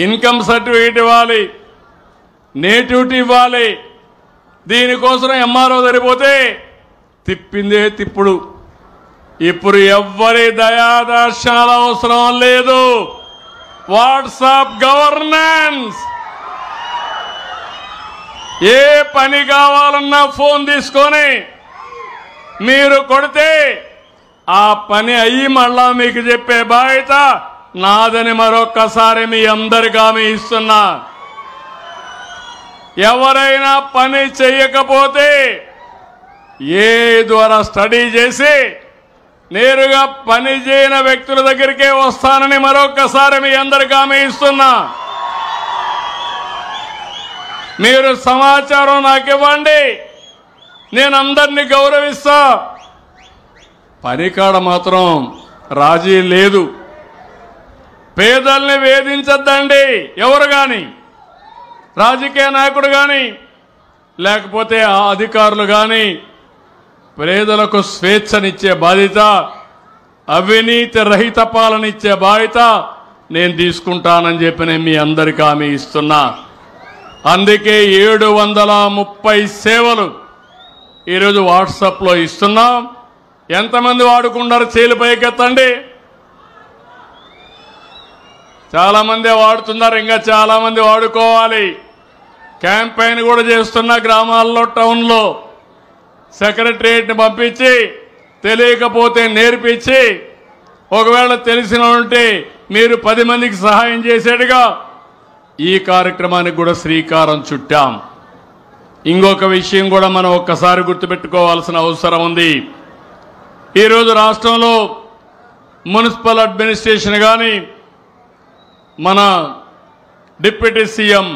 Income certificate ఇవ్వాలి, nativity ఇవ్వాలి. దీనికోసం ఎంఆర్ఓ సరిపోతే తిప్పిందే తిప్పుడు. ఇప్పుడు ఎవ్వరి దయాదర్శనాల అవసరం లేదు. WhatsApp governance. ఏ పని కావాలన్నా ఫోన్ తీసుకొని మీరు కొడితే ఆ పని అయ్యి మళ్ళా మీకు చెప్పే బాధ్యత నాదని మరొక్కసారి మీ అందరికీ హామీ ఇస్తున్నా. ఎవరైనా పని చేయకపోతే ఏ ద్వారా స్టడీ చేసి నేరుగా పని చేయని వ్యక్తుల దగ్గరికే వస్తానని మరొక్కసారి మీ అందరికీ హామీ ఇస్తున్నా. మీరు సమాచారం నాకు ఇవ్వండి, నేను అందరినీ గౌరవిస్తా. పనికాడ మాత్రం రాజీ లేదు. పేదల్ని వేధించద్దండి ఎవరు కానీ, రాజకీయ నాయకుడు కానీ లేకపోతే ఆ అధికారులు కానీ. పేదలకు స్వేచ్ఛనిచ్చే బాధ్యత, అవినీతి రహిత పాలన ఇచ్చే బాధ్యత నేను తీసుకుంటానని చెప్పి నేను మీ అందరికీ హామీ ఇస్తున్నా. అందుకే 730 సేవలు ఈరోజు వాట్సాప్లో ఇస్తున్నాం. ఎంతమంది వాడుకున్నారు? చేలు పైకెత్తండి. చాలా మంది వాడుతున్నారు, ఇంకా చాలా మంది వాడుకోవాలి. క్యాంపెయిన్ కూడా చేస్తున్నా గ్రామాల్లో, టౌన్లో. సెక్రటరియట్ని పంపించి తెలియకపోతే నేర్పించి, ఒకవేళ తెలిసిన ఉంటే మీరు 10 మందికి సహాయం చేసేట్టుగా ఈ కార్యక్రమానికి కూడా శ్రీకారం చుట్టాం. ఇంకొక విషయం కూడా మనం ఒక్కసారి గుర్తుపెట్టుకోవాల్సిన అవసరం ఉంది. ఈరోజు రాష్ట్రంలో మున్సిపల్ అడ్మినిస్ట్రేషన్ కానీ మన డిప్యూటీ సీఎం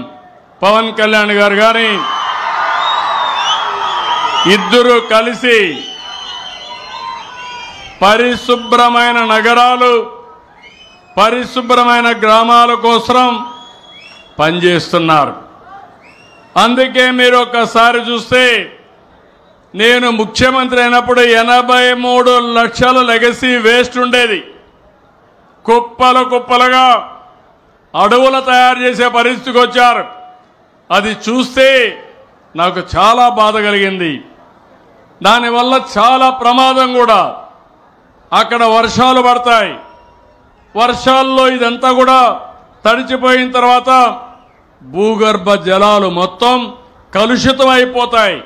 పవన్ కళ్యాణ్ గారు కానీ ఇద్దరు కలిసి పరిశుభ్రమైన నగరాలు, పరిశుభ్రమైన గ్రామాల కోసం పనిచేస్తున్నారు. అందుకే మీరు ఒక్కసారి చూస్తే నేను ముఖ్యమంత్రి అయినప్పుడు 83 లక్షల లెగసీ వేస్ట్ ఉండేది. కుప్పలు కుప్పలుగా అడవులు తయారు చేసే పరిస్థితికి వచ్చారు. అది చూస్తే నాకు చాలా బాధ కలిగింది. దానివల్ల చాలా ప్రమాదం కూడా. అక్కడ వర్షాలు పడతాయి, వర్షాల్లో ఇదంతా కూడా తడిచిపోయిన తర్వాత భూగర్భ జలాలు మొత్తం కలుషితం అయిపోతాయి.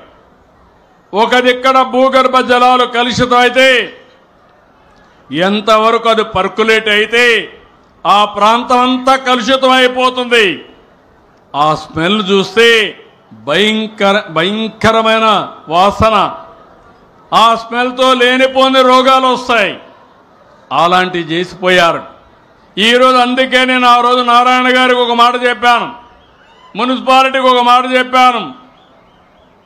ఒక దిక్కడ భూగర్భ జలాలు కలుషితం అయితే ఎంతవరకు అది పర్కులేట్ అయితే ఆ ప్రాంతం అంతా కలుషితం అయిపోతుంది. ఆ స్మెల్ చూస్తే భయంకరమైన వాసన. ఆ స్మెల్తో లేనిపోని రోగాలు వస్తాయి. అలాంటివి చేసిపోయారు ఈరోజు. అందుకే నేను ఆ రోజు నారాయణ గారికి ఒక మాట చెప్పాను, మున్సిపాలిటీకి ఒక మాట చెప్పాను.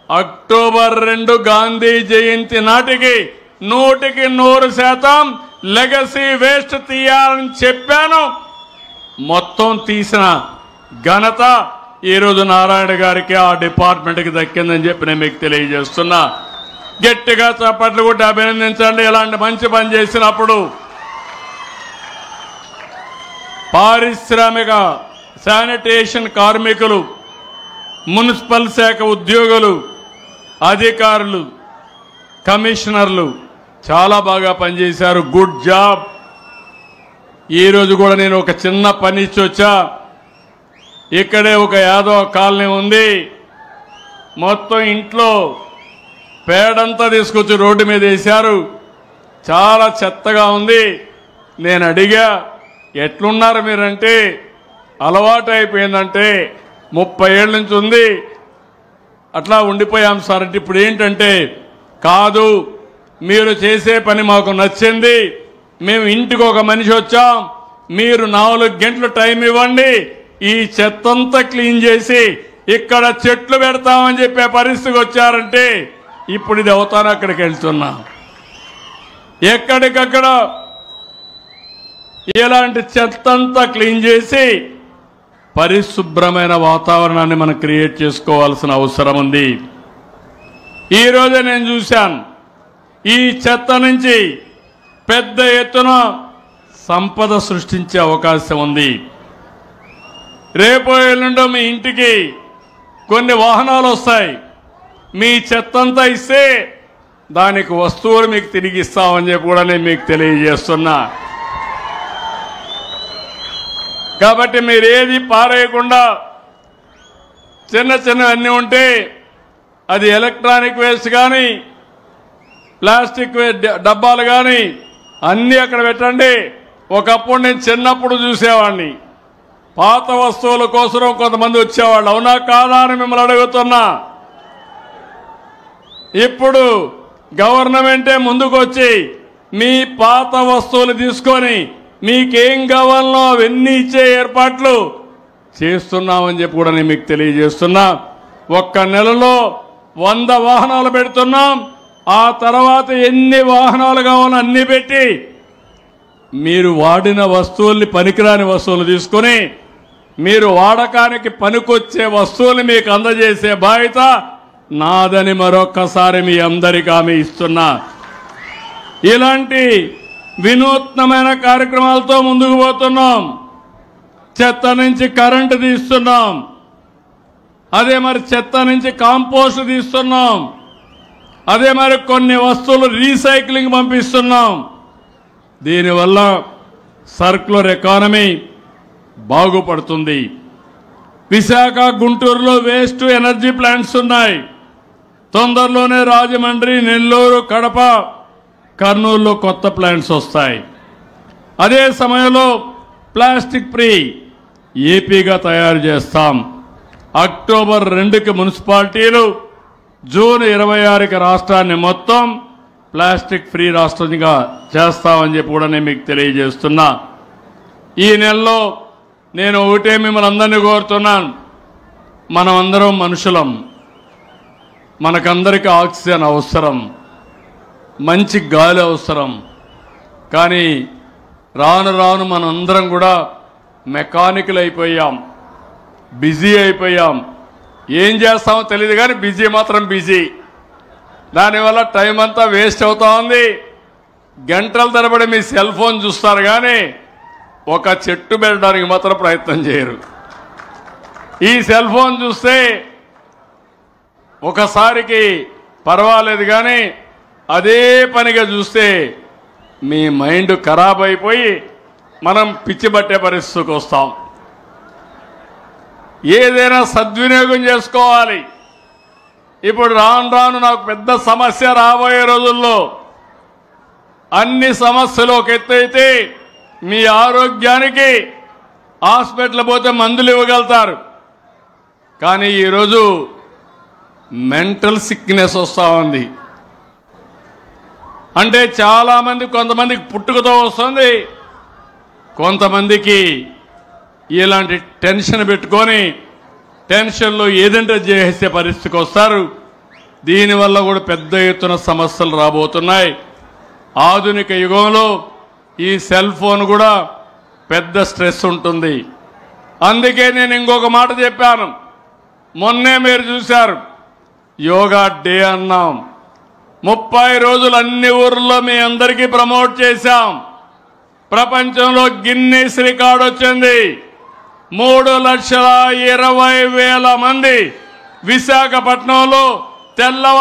అక్టోబర్ 2 గాంధీ జయంతి నాటికి 100% లెగసీ వేస్ట్ తీయాలని చెప్పాను. మొత్తం తీసిన ఘనత ఈరోజు నారాయణ గారికి, ఆ డిపార్ట్మెంట్కి దక్కిందని చెప్పి నేను మీకు తెలియజేస్తున్నా. గట్టిగా చప్పట్లు కొట్టి అభినందించండి ఇలాంటి మంచి పని చేసినప్పుడు. పారిశ్రామిక శానిటేషన్ కార్మికులు, మున్సిపల్ శాఖ ఉద్యోగులు, అధికారులు, కమిషనర్లు చాలా బాగా పనిచేశారు. Good job. ఈరోజు కూడా నేను ఒక చిన్న పని ఇచ్చి వచ్చా. ఇక్కడే ఒక యాదవ కాలనీ ఉంది. మొత్తం ఇంట్లో పేడంతా తీసుకొచ్చి రోడ్డు మీద వేశారు. చాలా చెత్తగా ఉంది. నేను అడిగా, ఎట్లున్నారు మీరంటే, అలవాటు అయిపోయిందంటే 30 ఏళ్ళ నుంచి ఉంది, అట్లా ఉండిపోయాం సార్ అంటే. ఇప్పుడు ఏంటంటే, కాదు మీరు చేసే పని మాకు నచ్చింది, మేము ఇంటికి ఒక మనిషి వచ్చాం, మీరు 4 గంటలు టైం ఇవ్వండి, ఈ చెత్తంతా క్లీన్ చేసి ఇక్కడ చెట్లు పెడతామని చెప్పే పరిస్థితికి వచ్చారంటే ఇప్పుడు ఇది అవుతాను. అక్కడికి వెళ్తున్నా. ఎక్కడికక్కడ ఇలాంటి చెత్తంతా క్లీన్ చేసి పరిశుభ్రమైన వాతావరణాన్ని మనం క్రియేట్ చేసుకోవాల్సిన అవసరం ఉంది. ఈరోజు నేను చూశాను, ఈ చెత్త నుంచి పెద్ద ఎత్తున సంపద సృష్టించే అవకాశం ఉంది. రేపు ఎల్లుండో మీ ఇంటికి కొన్ని వాహనాలు వస్తాయి. మీ చెత్తంతా ఇస్తే దానికి వస్తువులు మీకు తిరిగి ఇస్తామని చెప్పి కూడా నేను మీకు తెలియజేస్తున్నా. కాబట్టి మీరు ఏది పారేయకుండా చిన్న చిన్నవన్నీ ఉంటే అది ఎలక్ట్రానిక్ వేస్ట్ కానీ ప్లాస్టిక్ డబ్బాలు కానీ అన్నీ అక్కడ పెట్టండి. ఒకప్పుడు నేను చిన్నప్పుడు చూసేవాడిని, పాత వస్తువుల కోసం కొంతమంది వచ్చేవాళ్ళు. అవునా కాదా అని మిమ్మల్ని అడుగుతున్నా. ఇప్పుడు గవర్నమెంటే ముందుకు వచ్చి మీ పాత వస్తువులు తీసుకొని మీకేం కావాలనో అవన్నీ ఇచ్చే ఏర్పాట్లు చేస్తున్నామని చెప్పి కూడా నేను మీకు తెలియజేస్తున్నా. ఒక్క నెలలో 100 వాహనాలు పెడుతున్నాం. ఆ తర్వాత ఎన్ని వాహనాలు కావాలో అన్ని పెట్టి మీరు వాడిన వస్తువుల్ని, పనికిరాని వస్తువులు తీసుకొని మీరు వాడకానికి పనికొచ్చే వస్తువులు మీకు అందజేసే బాధ్యత నాదని మరొక్కసారి మీ అందరికీ హామీ ఇస్తున్నా. ఇలాంటి వినూత్నమైన కార్యక్రమాలతో ముందుకు పోతున్నాం. చెత్త నుంచి కరెంటు తీస్తున్నాం. అదే మరి చెత్త నుంచి కాంపోస్ట్ తీస్తున్నాం. అదే మరి కొన్ని వస్తువులు రీసైక్లింగ్ పంపిస్తున్నాం. దీనివల్ల సర్క్యులర్ ఎకానమీ బాగుపడుతుంది. విశాఖ, గుంటూరులో వేస్ట్ ఎనర్జీ ప్లాంట్స్ ఉన్నాయి. తొందరలోనే రాజమండ్రి, నెల్లూరు, కడప, కర్నూలులో కొత్త ప్లాంట్స్ వస్తాయి. అదే సమయంలో ప్లాస్టిక్ ఫ్రీ ఏపీగా తయారు చేస్తాం. అక్టోబర్ 2కి మున్సిపాలిటీలు, జూన్ 26కి రాష్ట్రాన్ని మొత్తం ప్లాస్టిక్ ఫ్రీ రాష్ట్రంగా చేస్తామని చెప్పి కూడా నేను మీకు తెలియజేస్తున్నా. ఈ నెలలో నేను ఒకటే మిమ్మల్ని అందరినీ కోరుతున్నాను. మనం అందరం మనుషులం. మనకందరికీ ఆక్సిజన్ అవసరం, మంచి గాలి అవసరం. కానీ రాను రాను మనందరం కూడా మెకానికల్ అయిపోయాం, బిజీ అయిపోయాం. ఏం చేస్తామో తెలియదు కానీ బిజీ మాత్రం బిజీ. దానివల్ల టైం అంతా వేస్ట్ అవుతా ఉంది. గంటల తరబడి మీ సెల్ ఫోన్ చూస్తారు కానీ ఒక చెట్టు పెట్టడానికి మాత్రం ప్రయత్నం చేయరు. ఈ సెల్ ఫోన్ చూస్తే ఒకసారికి పర్వాలేదు కానీ అదే పనిగా చూస్తే మీ మైండ్ ఖరాబ్ అయిపోయి మనం పిచ్చి పట్టే పరిస్థితికి వస్తాం. ఏదైనా సద్వినియోగం చేసుకోవాలి. ఇప్పుడు రాను రాను నాకు పెద్ద సమస్య రాబోయే రోజుల్లో అన్ని సమస్యలు ఒక ఎత్తు అయితే మీ ఆరోగ్యానికి హాస్పిటల్ పోతే మందులు ఇవ్వగలుగుతారు. కానీ ఈరోజు మెంటల్ సిక్నెస్ వస్తూ ఉంది. అంటే చాలామంది, కొంతమందికి పుట్టుకతో వస్తుంది, కొంతమందికి ఇలాంటి టెన్షన్ పెట్టుకొని టెన్షన్లో ఏదంటే చేసే పరిస్థితికి వస్తారు. దీనివల్ల కూడా పెద్ద ఎత్తున సమస్యలు రాబోతున్నాయి. ఆధునిక యుగంలో ఈ సెల్ ఫోన్ కూడా పెద్ద స్ట్రెస్ ఉంటుంది. అందుకే నేను ఇంకొక మాట చెప్పాను. మొన్నే మీరు చూశారు, యోగా డే అన్నాం. 30 రోజులు అన్ని ఊర్లో మీ అందరికీ ప్రమోట్ చేశాం. ప్రపంచంలో గిన్నీస్ రికార్డు వచ్చింది. 3,20,000 మంది విశాఖపట్నంలో తెల్లవారు